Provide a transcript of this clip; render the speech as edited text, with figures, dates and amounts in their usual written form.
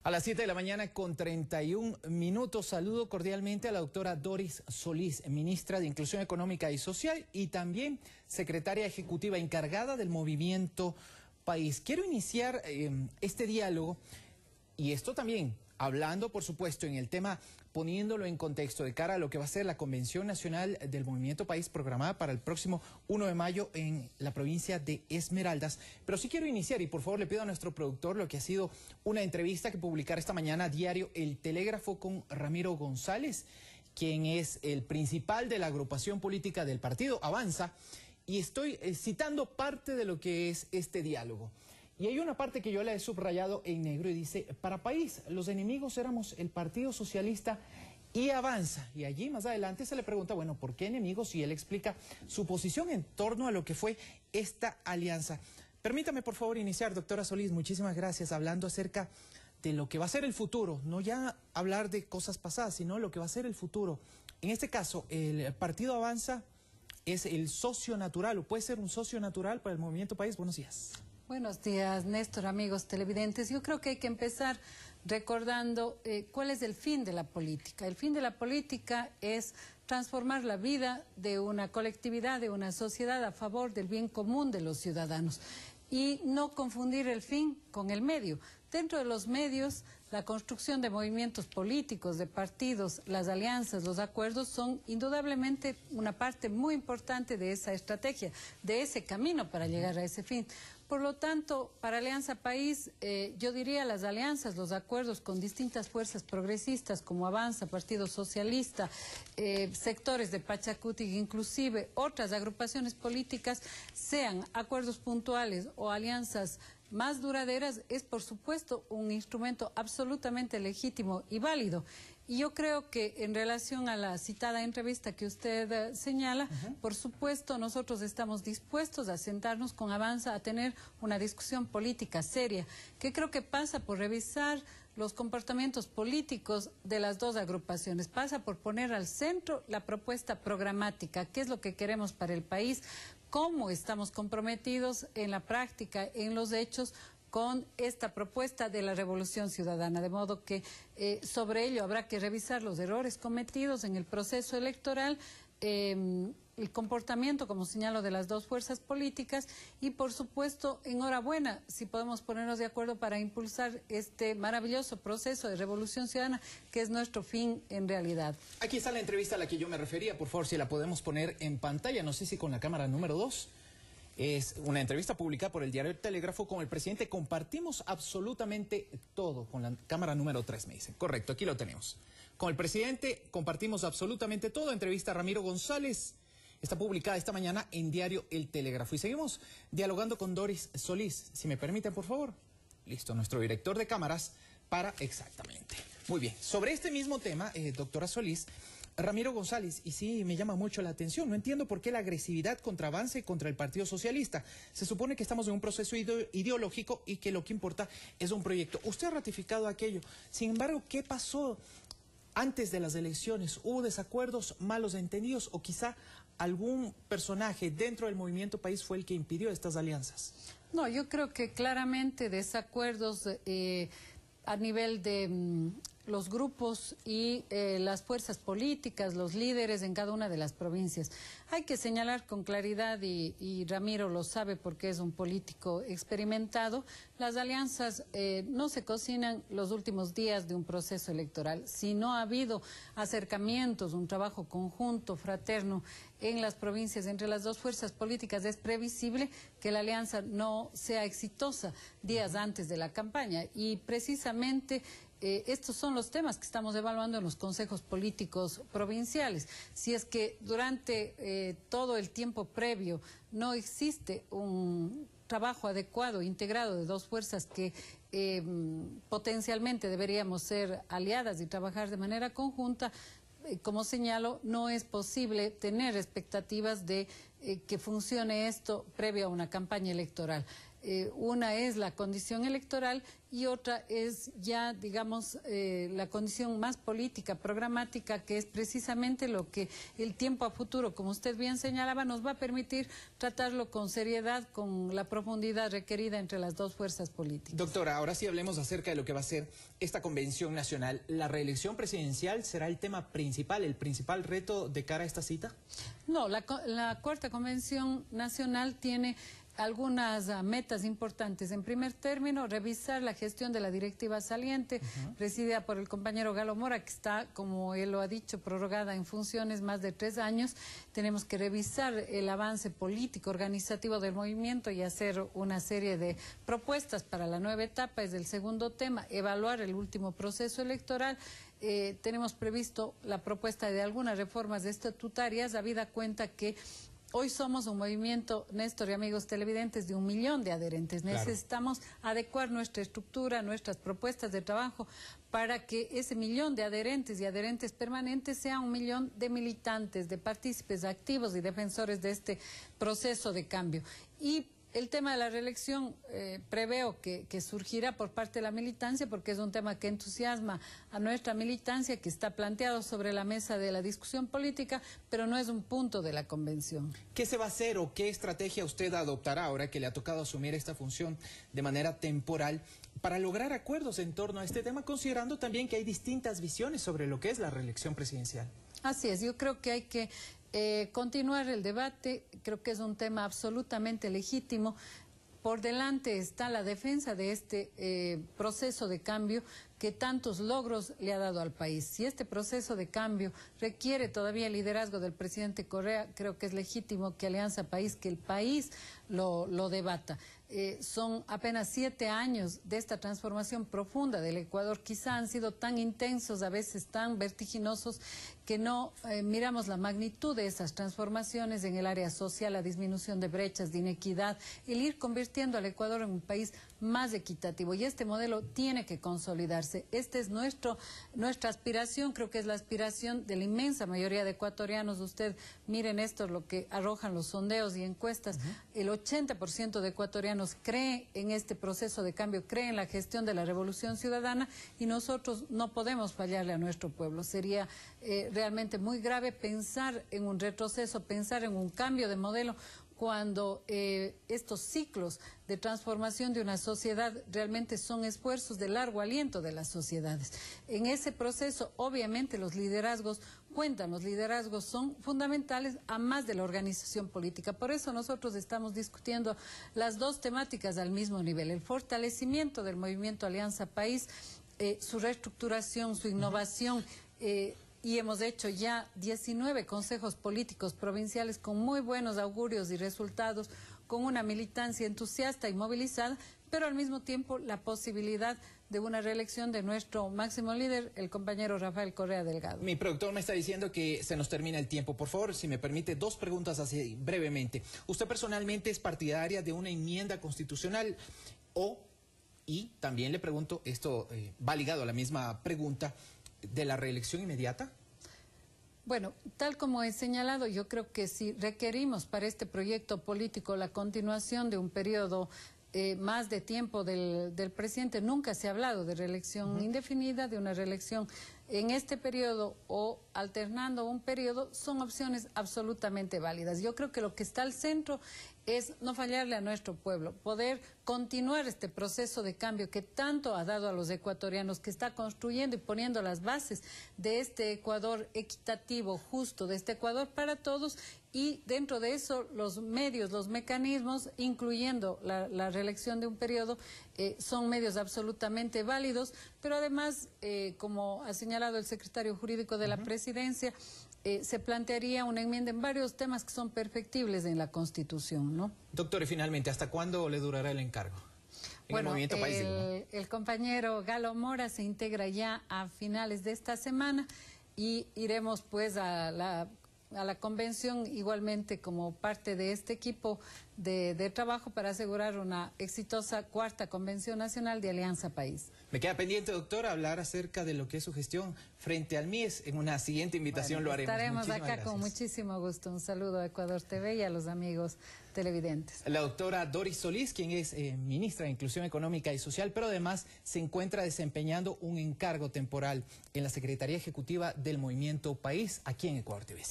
A las 7 de la mañana con 31 minutos, saludo cordialmente a la doctora Doris Solís, ministra de Inclusión Económica y Social y también secretaria ejecutiva encargada del Movimiento País. Quiero iniciar este diálogo y esto también hablando, por supuesto, en el tema, poniéndolo en contexto de cara a lo que va a ser la Convención Nacional del Movimiento País programada para el próximo 1 de mayo en la provincia de Esmeraldas. Pero sí quiero iniciar y por favor le pido a nuestro productor lo que ha sido una entrevista que publicara esta mañana a diario El Telégrafo con Ramiro González, quien es el principal de la agrupación política del partido Avanza, y estoy citando parte de lo que es este diálogo. Y hay una parte que yo la he subrayado en negro y dice, para País, los enemigos éramos el Partido Socialista y Avanza. Y allí más adelante se le pregunta, bueno, ¿por qué enemigos? Y él explica su posición en torno a lo que fue esta alianza. Permítame, por favor, iniciar, doctora Solís, muchísimas gracias, hablando acerca de lo que va a ser el futuro. No ya hablar de cosas pasadas, sino lo que va a ser el futuro. En este caso, el Partido Avanza es el socio natural, o puede ser un socio natural para el Movimiento País. Buenos días. Buenos días, Néstor, amigos televidentes. Yo creo que hay que empezar recordando cuál es el fin de la política. El fin de la política es transformar la vida de una colectividad, de una sociedad a favor del bien común de los ciudadanos y no confundir el fin con el medio. Dentro de los medios, la construcción de movimientos políticos, de partidos, las alianzas, los acuerdos son indudablemente una parte muy importante de esa estrategia, de ese camino para llegar a ese fin. Por lo tanto, para Alianza País, yo diría las alianzas, los acuerdos con distintas fuerzas progresistas como Avanza, Partido Socialista, sectores de Pachacuti, inclusive otras agrupaciones políticas, sean acuerdos puntuales o alianzas más duraderas, es por supuesto un instrumento absolutamente legítimo y válido. Y yo creo que en relación a la citada entrevista que usted señala, por supuesto nosotros estamos dispuestos a sentarnos con Avanza a tener una discusión política seria, que creo que pasa por revisar los comportamientos políticos de las dos agrupaciones, pasa por poner al centro la propuesta programática, qué es lo que queremos para el país, cómo estamos comprometidos en la práctica, en los hechos, con esta propuesta de la Revolución Ciudadana, de modo que sobre ello habrá que revisar los errores cometidos en el proceso electoral, el comportamiento, como señalo, de las dos fuerzas políticas y, por supuesto, enhorabuena si podemos ponernos de acuerdo para impulsar este maravilloso proceso de Revolución Ciudadana, que es nuestro fin en realidad. Aquí está la entrevista a la que yo me refería, por favor, si la podemos poner en pantalla, no sé si con la cámara número 2. Es una entrevista publicada por el diario El Telégrafo con el presidente. Compartimos absolutamente todo. Con la cámara número 3, me dicen. Correcto, aquí lo tenemos. Con el presidente compartimos absolutamente todo. Entrevista a Ramiro González. Está publicada esta mañana en diario El Telégrafo. Y seguimos dialogando con Doris Solís. Si me permiten, por favor. Listo, nuestro director de cámaras para exactamente. Muy bien. Sobre este mismo tema, doctora Solís, Ramiro González, y sí me llama mucho la atención, no entiendo por qué la agresividad contra Avanza y contra el Partido Socialista. Se supone que estamos en un proceso ideológico y que lo que importa es un proyecto. Usted ha ratificado aquello. Sin embargo, ¿qué pasó antes de las elecciones? ¿Hubo desacuerdos, malos entendidos o quizá algún personaje dentro del Movimiento País fue el que impidió estas alianzas? No, yo creo que claramente desacuerdos a nivel de los grupos y las fuerzas políticas, los líderes en cada una de las provincias. Hay que señalar con claridad, y Ramiro lo sabe porque es un político experimentado, las alianzas no se cocinan los últimos días de un proceso electoral. Si no ha habido acercamientos, un trabajo conjunto, fraterno, en las provincias entre las dos fuerzas políticas, es previsible que la alianza no sea exitosa días antes de la campaña. Y precisamente estos son los temas que estamos evaluando en los consejos políticos provinciales. Si es que durante todo el tiempo previo no existe un trabajo adecuado, integrado de dos fuerzas que potencialmente deberíamos ser aliadas y trabajar de manera conjunta, como señalo, no es posible tener expectativas de que funcione esto previo a una campaña electoral. Una es la condición electoral y otra es ya, digamos, la condición más política, programática, que es precisamente lo que el tiempo a futuro, como usted bien señalaba, nos va a permitir tratarlo con seriedad, con la profundidad requerida entre las dos fuerzas políticas. Doctora, ahora sí hablemos acerca de lo que va a ser esta convención nacional. ¿La reelección presidencial será el tema principal, el principal reto de cara a esta cita? No, la cuarta convención nacional tiene algunas metas importantes. En primer término, revisar la gestión de la directiva saliente, presidida por el compañero Galo Mora, que está, como él lo ha dicho, prorrogada en funciones más de 3 años. Tenemos que revisar el avance político, organizativo del movimiento y hacer una serie de propuestas para la nueva etapa. Es el segundo tema, evaluar el último proceso electoral. Tenemos previsto la propuesta de algunas reformas estatutarias, habida cuenta que hoy somos un movimiento, Néstor y amigos televidentes, de 1 millón de adherentes. Claro. Necesitamos adecuar nuestra estructura, nuestras propuestas de trabajo para que ese 1 millón de adherentes y adherentes permanentes sea 1 millón de militantes, de partícipes activos y defensores de este proceso de cambio. Y el tema de la reelección preveo que surgirá por parte de la militancia, porque es un tema que entusiasma a nuestra militancia, que está planteado sobre la mesa de la discusión política, pero no es un punto de la convención. ¿Qué se va a hacer o qué estrategia usted adoptará ahora que le ha tocado asumir esta función de manera temporal para lograr acuerdos en torno a este tema, considerando también que hay distintas visiones sobre lo que es la reelección presidencial? Así es, yo creo que hay que continuar el debate. Creo que es un tema absolutamente legítimo. Por delante está la defensa de este proceso de cambio que tantos logros le ha dado al país. Si este proceso de cambio requiere todavía el liderazgo del presidente Correa, creo que es legítimo que Alianza País, que el país lo debata. Son apenas 7 años de esta transformación profunda del Ecuador. Quizá han sido tan intensos, a veces tan vertiginosos, que no miramos la magnitud de esas transformaciones en el área social, la disminución de brechas, de inequidad, el ir convirtiendo al Ecuador en un país más equitativo. Y este modelo tiene que consolidarse. Esta es nuestra aspiración, creo que es la aspiración de la inmensa mayoría de ecuatorianos. Usted miren esto, lo que arrojan los sondeos y encuestas. El 80% de ecuatorianos cree en este proceso de cambio, cree en la gestión de la revolución ciudadana, y nosotros no podemos fallarle a nuestro pueblo. Sería realmente muy grave pensar en un retroceso, pensar en un cambio de modelo, cuando estos ciclos de transformación de una sociedad realmente son esfuerzos de largo aliento de las sociedades. En ese proceso, obviamente, los liderazgos cuentan, los liderazgos son fundamentales a más de la organización política. Por eso nosotros estamos discutiendo las dos temáticas al mismo nivel: el fortalecimiento del movimiento Alianza País, su reestructuración, su innovación, y hemos hecho ya 19 consejos políticos provinciales con muy buenos augurios y resultados, con una militancia entusiasta y movilizada, pero al mismo tiempo la posibilidad de una reelección de nuestro máximo líder, el compañero Rafael Correa Delgado. Mi productor me está diciendo que se nos termina el tiempo. Por favor, si me permite, 2 preguntas así brevemente. ¿Usted personalmente es partidaria de una enmienda constitucional y también le pregunto, esto va ligado a la misma pregunta, de la reelección inmediata? Bueno, tal como he señalado, yo creo que si requerimos para este proyecto político la continuación de un periodo más de tiempo del presidente, nunca se ha hablado de reelección indefinida, de una reelección en este periodo o alternando un periodo, son opciones absolutamente válidas. Yo creo que lo que está al centro es no fallarle a nuestro pueblo, poder continuar este proceso de cambio que tanto ha dado a los ecuatorianos, que está construyendo y poniendo las bases de este Ecuador equitativo, justo, de este Ecuador para todos, y dentro de eso los medios, los mecanismos, incluyendo la reelección de un periodo, son medios absolutamente válidos, pero además, como ha señalado el secretario jurídico de la presidencia, se plantearía una enmienda en varios temas que son perfectibles en la Constitución, ¿no? Doctor, y finalmente, ¿hasta cuándo le durará el encargo? Bueno, el compañero Galo Mora se integra ya a finales de esta semana y iremos pues a la a la convención igualmente como parte de este equipo de trabajo para asegurar una exitosa cuarta Convención Nacional de Alianza País. Me queda pendiente, doctora, hablar acerca de lo que es su gestión frente al MIES. En una siguiente invitación lo haremos. Estaremos Muchísimas acá con muchísimo gusto. Un saludo a Ecuador TV y a los amigos televidentes. La doctora Doris Solís, quien es ministra de Inclusión Económica y Social, pero además se encuentra desempeñando un encargo temporal en la Secretaría Ejecutiva del Movimiento País, aquí en Ecuador TV.